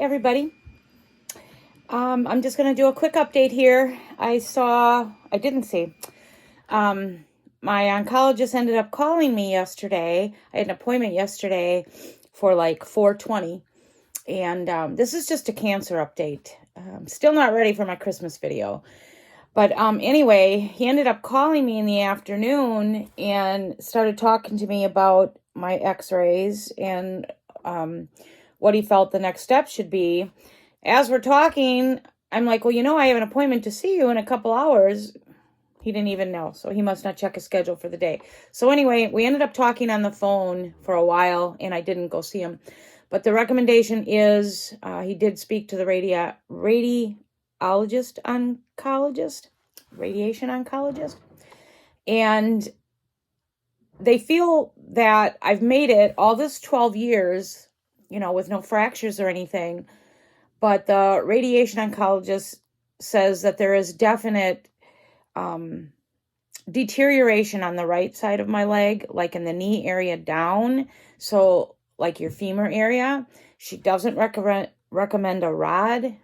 everybody. I'm just going to do a quick update here. My oncologist ended up calling me yesterday. I had an appointment yesterday for like 4:20. And this is just a cancer update. Still not ready for my Christmas video. But anyway, he ended up calling me in the afternoon and started talking to me about my x-rays and what he felt the next step should be. As we're talking, I'm like, well, I have an appointment to see you in a couple hours. He didn't even know, so he must not check his schedule for the day. So anyway, we ended up talking on the phone for a while, and I didn't go see him. But the recommendation is he did speak to the radiation oncologist, and they feel that I've made it all this 12 years, with no fractures or anything. But the radiation oncologist says that there is definite deterioration on the right side of my leg, like in the knee area down. So like your femur area. She doesn't recommend a rod.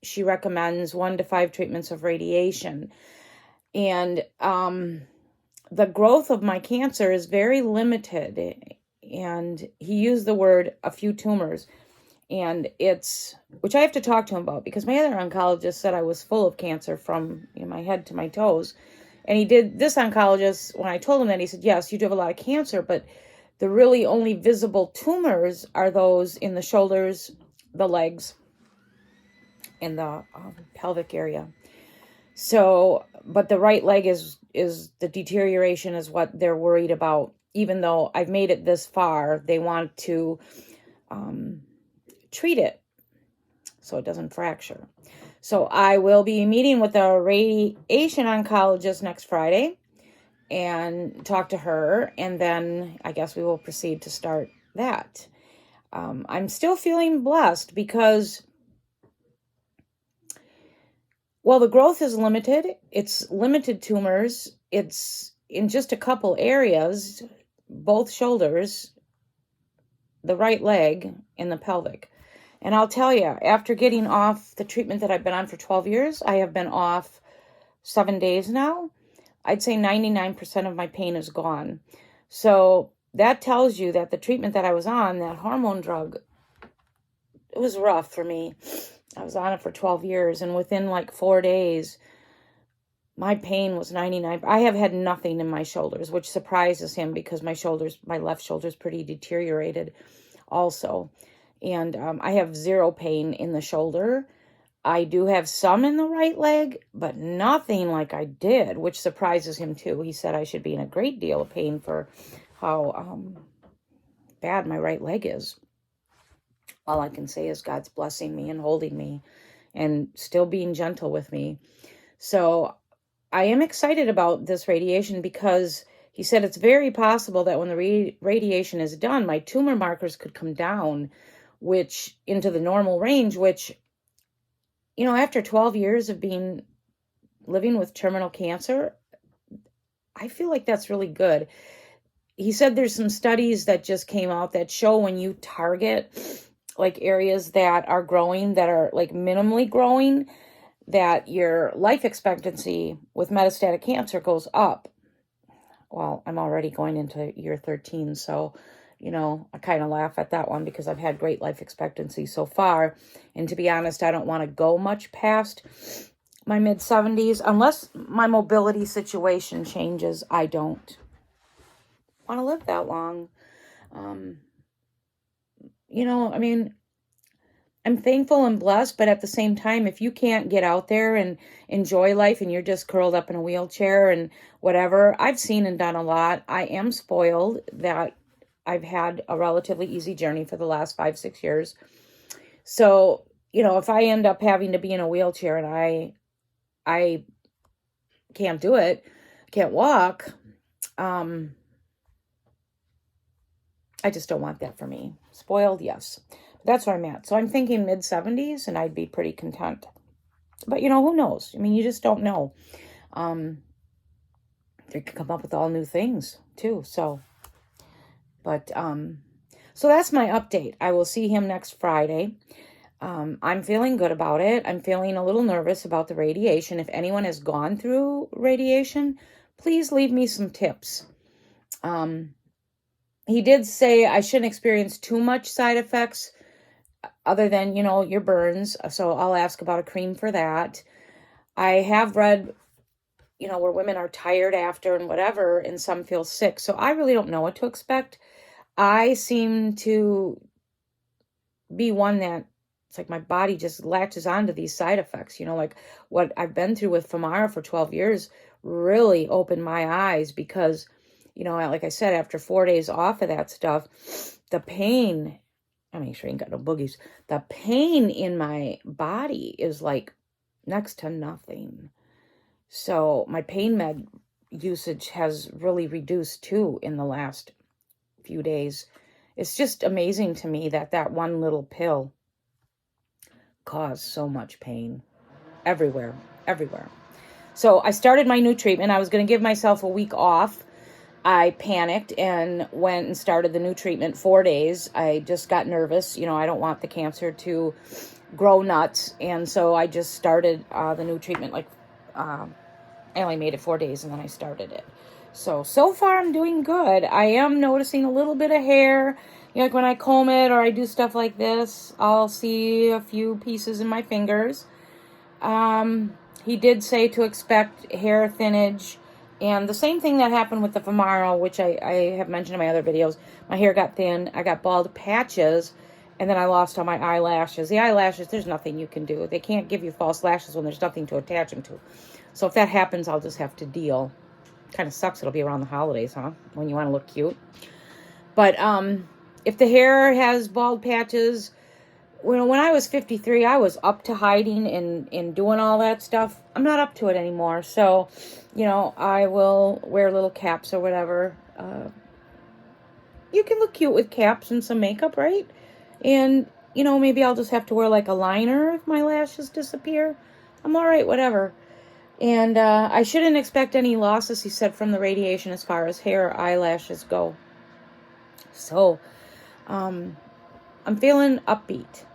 She recommends 1 to 5 treatments of radiation. And the growth of my cancer is very limited. And he used the word a few tumors. And which I have to talk to him about, because my other oncologist said I was full of cancer from my head to my toes. And this oncologist, when I told him that, he said, yes, you do have a lot of cancer, but the really only visible tumors are those in the shoulders, the legs, and the pelvic area. So, but the right leg is the deterioration is what they're worried about. Even though I've made it this far, they want to treat it so it doesn't fracture. So I will be meeting with a radiation oncologist next Friday and talk to her, and then I guess we will proceed to start that. I'm still feeling blessed because, well, the growth is limited. It's limited tumors. It's in just a couple areas, both shoulders, the right leg, and the pelvic. And I'll tell you, after getting off the treatment that I've been on for 12 years, I have been off 7 days now. I'd say 99% of my pain is gone. So that tells you that the treatment that I was on, that hormone drug, it was rough for me. I was on it for 12 years, and within like 4 days, my pain was 99. I have had nothing in my shoulders, which surprises him because my left shoulder is pretty deteriorated also. And I have zero pain in the shoulder. I do have some in the right leg, but nothing like I did, which surprises him too. He said I should be in a great deal of pain for how bad my right leg is. All I can say is God's blessing me and holding me and still being gentle with me. So I am excited about this radiation because he said it's very possible that when the radiation is done, my tumor markers could come down, which into the normal range, which, after 12 years of living with terminal cancer, I feel like that's really good. He said there's some studies that just came out that show when you target like areas that are growing, that are like minimally growing, that your life expectancy with metastatic cancer goes up. Well, I'm already going into year 13, so I kind of laugh at that one because I've had great life expectancy so far. And to be honest, I don't want to go much past my mid-70s unless my mobility situation changes. I don't want to live that long. I'm thankful and blessed, but at the same time, if you can't get out there and enjoy life and you're just curled up in a wheelchair and whatever, I've seen and done a lot. I am spoiled that I've had a relatively easy journey for the last 5-6 years. So, if I end up having to be in a wheelchair and I can't do it, can't walk, I just don't want that for me. Spoiled, yes. That's where I'm at. So I'm thinking mid-70s and I'd be pretty content. But, who knows? You just don't know. They could come up with all new things too. So that's my update. I will see him next Friday. I'm feeling good about it. I'm feeling a little nervous about the radiation. If anyone has gone through radiation, please leave me some tips. He did say I shouldn't experience too much side effects other than, your burns. So I'll ask about a cream for that. I have read, where women are tired after and whatever, and some feel sick. So I really don't know what to expect. I seem to be one that it's like my body just latches onto these side effects. Like what I've been through with Femara for 12 years really opened my eyes because, like I said, after 4 days off of that stuff, the pain, I make sure I ain't got no boogies. The pain in my body is like next to nothing. So my pain med usage has really reduced too in the last few days. It's just amazing to me that one little pill caused so much pain everywhere. So I started my new treatment. I was going to give myself a week off. I panicked and went and started the new treatment 4 days. I just got nervous. I don't want the cancer to grow nuts. And so I just started the new treatment. I only made it 4 days and then I started it. So far I'm doing good. I am noticing a little bit of hair. Like when I comb it or I do stuff like this, I'll see a few pieces in my fingers. He did say to expect hair thinnage. And the same thing that happened with the Femara, which I have mentioned in my other videos. My hair got thin. I got bald patches. And then I lost all my eyelashes. The eyelashes, there's nothing you can do. They can't give you false lashes when there's nothing to attach them to. So if that happens, I'll just have to deal. Kind of sucks. It'll be around the holidays, huh? When you want to look cute. But if the hair has bald patches, when I was 53, I was up to hiding and doing all that stuff. I'm not up to it anymore. So, I will wear little caps or whatever. You can look cute with caps and some makeup, right? And, maybe I'll just have to wear like a liner if my lashes disappear. I'm all right, whatever. And I shouldn't expect any losses, he said, from the radiation as far as hair or eyelashes go. So, I'm feeling upbeat.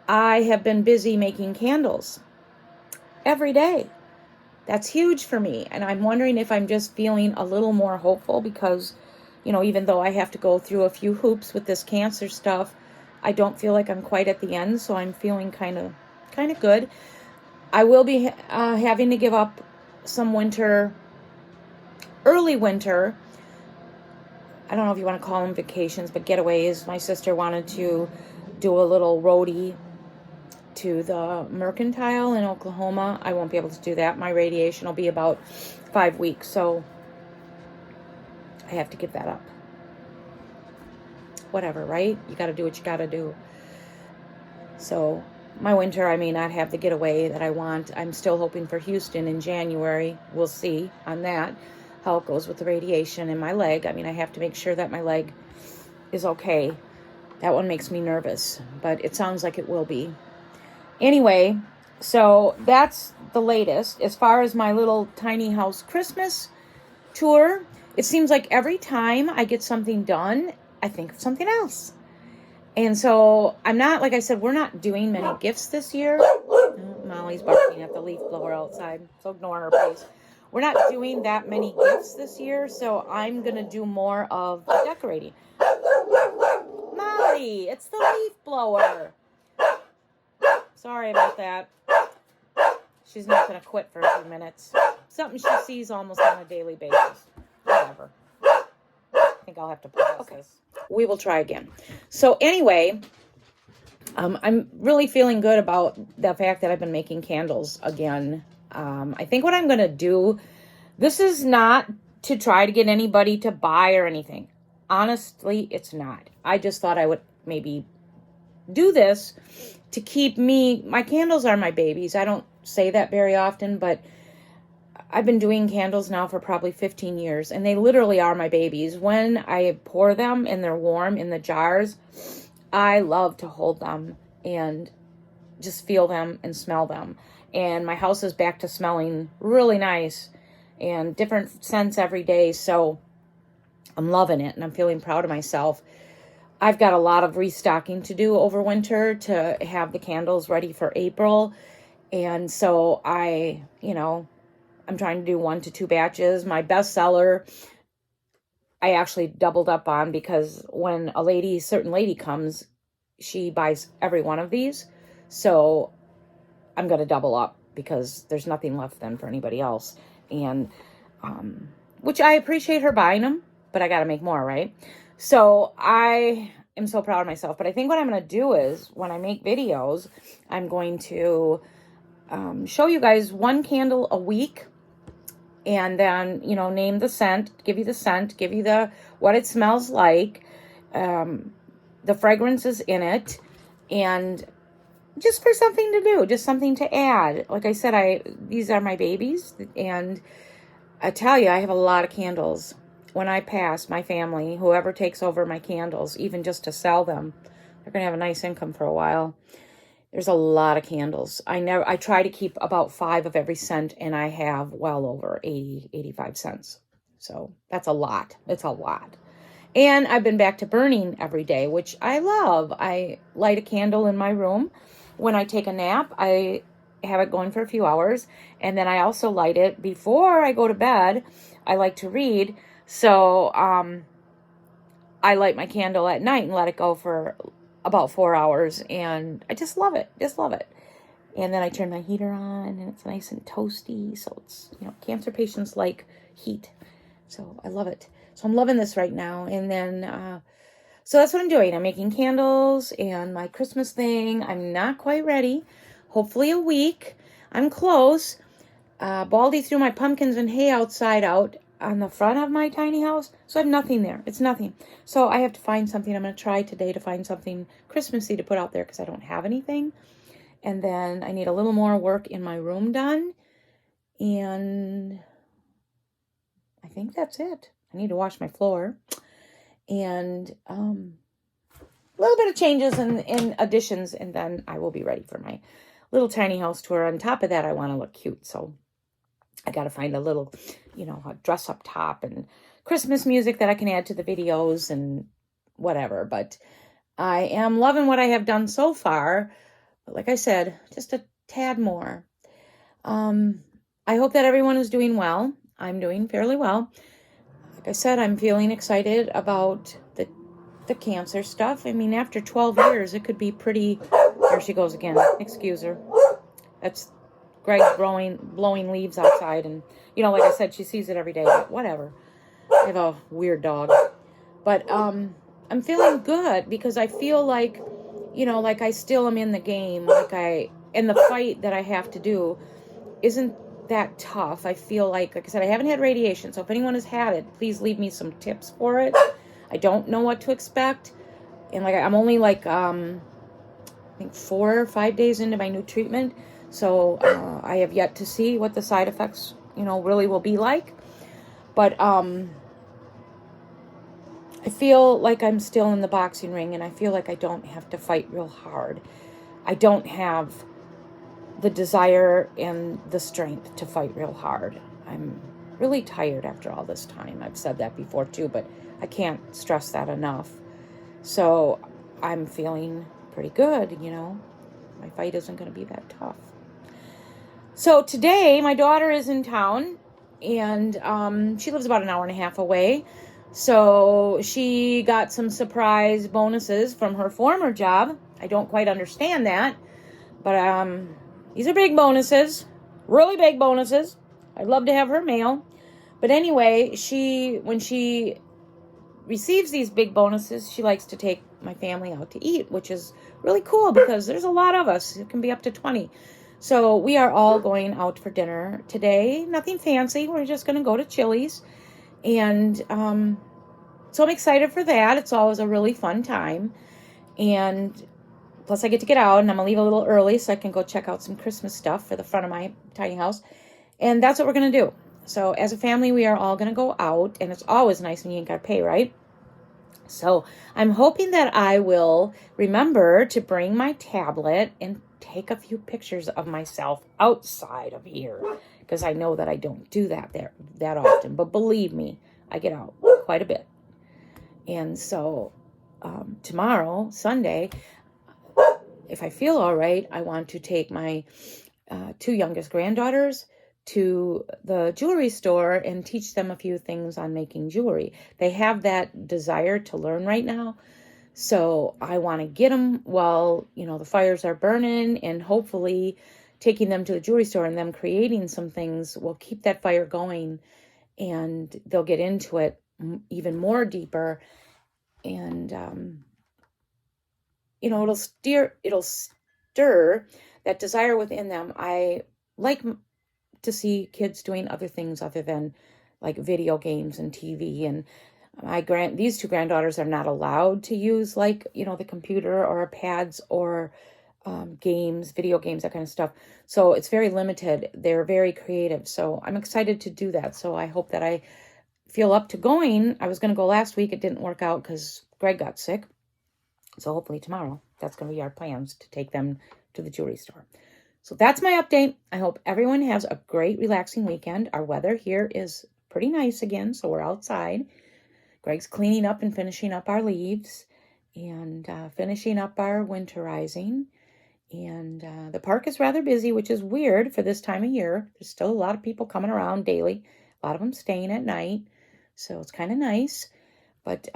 I have been busy making candles every day. That's huge for me. And I'm wondering if I'm just feeling a little more hopeful because, even though I have to go through a few hoops with this cancer stuff, I don't feel like I'm quite at the end. So I'm feeling kind of good. I will be having to give up some early winter. I don't know if you want to call them vacations, but getaways. My sister wanted to do a little roadie to the Mercantile in Oklahoma. I won't be able to do that. My radiation will be about 5 weeks, so I have to give that up. Whatever, right? You got to do what you got to do. So my winter, I may not have the getaway that I want. I'm still hoping for Houston in January. We'll see on that, how it goes with the radiation in my leg. I have to make sure that my leg is okay. That one makes me nervous, but it sounds like it will be. Anyway, so that's the latest. As far as my little tiny house Christmas tour, it seems like every time I get something done, I think of something else. And so I'm not, like I said, we're not doing many gifts this year. Oh, Molly's barking at the leaf blower outside, so ignore her, please. We're not doing that many gifts this year, so I'm going to do more of decorating. Molly, it's the leaf blower. Sorry about that. She's not going to quit for a few minutes. Something she sees almost on a daily basis. Whatever. I think I'll have to pause this. We will try again. So anyway, I'm really feeling good about the fact that I've been making candles again. I think what I'm going to do, this is not to try to get anybody to buy or anything. Honestly, it's not. I just thought I would maybe do this to keep my candles are my babies. I don't say that very often, but I've been doing candles now for probably 15 years, and they literally are my babies. When I pour them and they're warm in the jars, I love to hold them and just feel them and smell them. And my house is back to smelling really nice and different scents every day, so I'm loving it, and I'm feeling proud of myself. I've got a lot of restocking to do over winter to have the candles ready for April. And so I'm trying to do 1 to 2 batches. My bestseller, I actually doubled up on, because when certain lady comes, she buys every one of these. So I'm going to double up, because there's nothing left then for anybody else. And, which I appreciate her buying them, but I got to make more, right? So I am so proud of myself. But I think what I'm going to do is, when I make videos, I'm going to show you guys 1 candle a week, and then, name the scent, give you what it smells like, the fragrances in it, and just for something to do, just something to add. Like I said, these are my babies, and I tell you, I have a lot of candles. When I pass, my family, whoever takes over my candles, even just to sell them, they're going to have a nice income for a while. There's a lot of candles. I try to keep about 5 of every scent, and I have well over 85 cents. So that's a lot. It's a lot. And I've been back to burning every day, which I love. I light a candle in my room. When I take a nap, I have it going for a few hours. And then I also light it before I go to bed. I like to read. So I light my candle at night and let it go for about 4 hours. And I just love it. Just love it. And then I turn my heater on, and it's nice and toasty. So it's, cancer patients like heat. So I love it. So I'm loving this right now. And then, so that's what I'm doing. I'm making candles and my Christmas thing. I'm not quite ready. Hopefully a week. I'm close. Baldy threw my pumpkins and hay outside out on the front of my tiny house. So I have nothing there. It's nothing. So I have to find something. I'm going to try today to find something Christmassy to put out there, because I don't have anything. And then I need a little more work in my room done. And I think that's it. I need to wash my floor. And a little bit of changes and additions, and then I will be ready for my little tiny house tour. On top of that, I want to look cute. So I got to find a little, a dress up top and Christmas music that I can add to the videos and whatever. But I am loving what I have done so far. But like I said, just a tad more. I hope that everyone is doing well. I'm doing fairly well. Like I said, I'm feeling excited about the cancer stuff. I mean, after 12 years, it could be pretty... There she goes again. Excuse her. That's Greg blowing leaves outside. And, like I said, she sees it every day. But whatever. I have a weird dog. But I'm feeling good, because I feel like, like I still am in the game. And the fight that I have to do isn't that tough. I feel like I said, I haven't had radiation. So if anyone has had it, please leave me some tips for it. I don't know what to expect. And I'm only I think 4 or 5 days into my new treatment. So I have yet to see what the side effects, really will be like. But I feel like I'm still in the boxing ring, and I feel like I don't have to fight real hard. I don't have the desire and the strength to fight real hard. I'm really tired after all this time. I've said that before too, but I can't stress that enough. So I'm feeling pretty good, My fight isn't going to be that tough. So today, my daughter is in town, and she lives about an hour and a half away. So she got some surprise bonuses from her former job. I don't quite understand that, but these are big bonuses, really big bonuses. I'd love to have her mail. But anyway, when she receives these big bonuses, she likes to take my family out to eat, which is really cool, because there's a lot of us. It can be up to 20. So we are all going out for dinner today. Nothing fancy. We're just going to go to Chili's. And so I'm excited for that. It's always a really fun time. And plus I get to get out, and I'm going to leave a little early so I can go check out some Christmas stuff for the front of my tiny house. And that's what we're going to do. So as a family, we are all going to go out, and it's always nice when you ain't got to pay, right? So I'm hoping that I will remember to bring my tablet and take a few pictures of myself outside of here, because I know that I don't do that often. But believe me, I get out quite a bit. And so tomorrow, Sunday, if I feel all right, I want to take my 2 youngest granddaughters to the jewelry store and teach them a few things on making jewelry. They have that desire to learn right now. So I want to get them while, the fires are burning, and hopefully taking them to the jewelry store and them creating some things will keep that fire going, and they'll get into it even more deeper. And, it'll stir that desire within them. I like to see kids doing other things other than like video games and TV. And these 2 granddaughters are not allowed to use the computer or pads or games, video games, that kind of stuff. So it's very limited. They're very creative. So I'm excited to do that. So I hope that I feel up to going. I was going to go last week. It didn't work out because Greg got sick. So hopefully tomorrow, that's going to be our plans, to take them to the jewelry store. So that's my update. I hope everyone has a great, relaxing weekend. Our weather here is pretty nice again, so we're outside. Greg's cleaning up and finishing up our leaves and finishing up our winterizing. And the park is rather busy, which is weird for this time of year. There's still a lot of people coming around daily, a lot of them staying at night. So it's kind of nice. But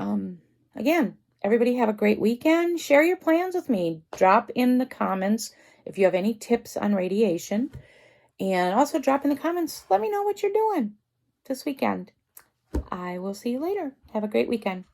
again, everybody have a great weekend. Share your plans with me. Drop in the comments if you have any tips on radiation. And also drop in the comments. Let me know what you're doing this weekend. I will see you later. Have a great weekend.